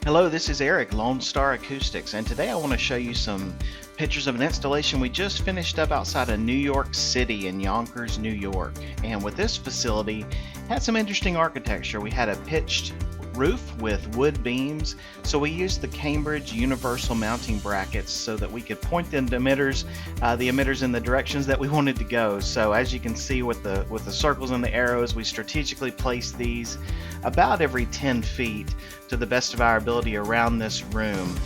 Hello, this is Eric, Lonestar Acoustics, and today I want to show you some pictures of an installation we just finished up outside of New York City in Yonkers, New York. And with this facility, had some interesting architecture. We had a pitched roof with wood beams, so we used the Cambridge universal mounting brackets so that we could point the emitters in the directions that we wanted to go. So as you can see with the circles and the arrows, we strategically placed these about every 10 feet to the best of our ability around this room.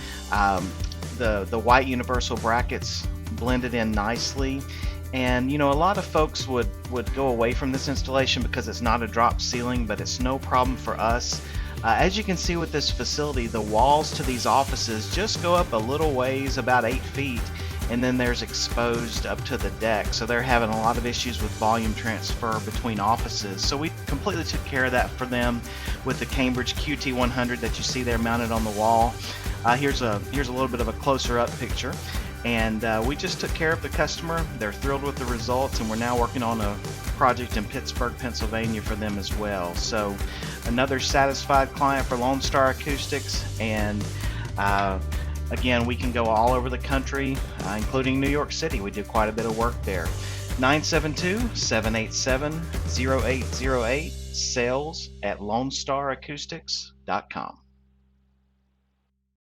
The white universal brackets blended in nicely, and a lot of folks would go away from this installation because it's not a drop ceiling, but it's no problem for us. As you can see with this facility, the walls to these offices just go up a little ways, about 8 feet, and then there's exposed up to the deck. So they're having a lot of issues with volume transfer between offices. So we completely took care of that for them with the Cambridge QT100 that you see there mounted on the wall. Here's a little bit of a closer up picture. And we just took care of the customer. They're thrilled with the results, and we're now working on a project in Pittsburgh, Pennsylvania for them as well. So another satisfied client for Lonestar Acoustics, and again, we can go all over the country, including New York City. We do quite a bit of work there. 972-787-0808, sales at lonestaracoustics.com.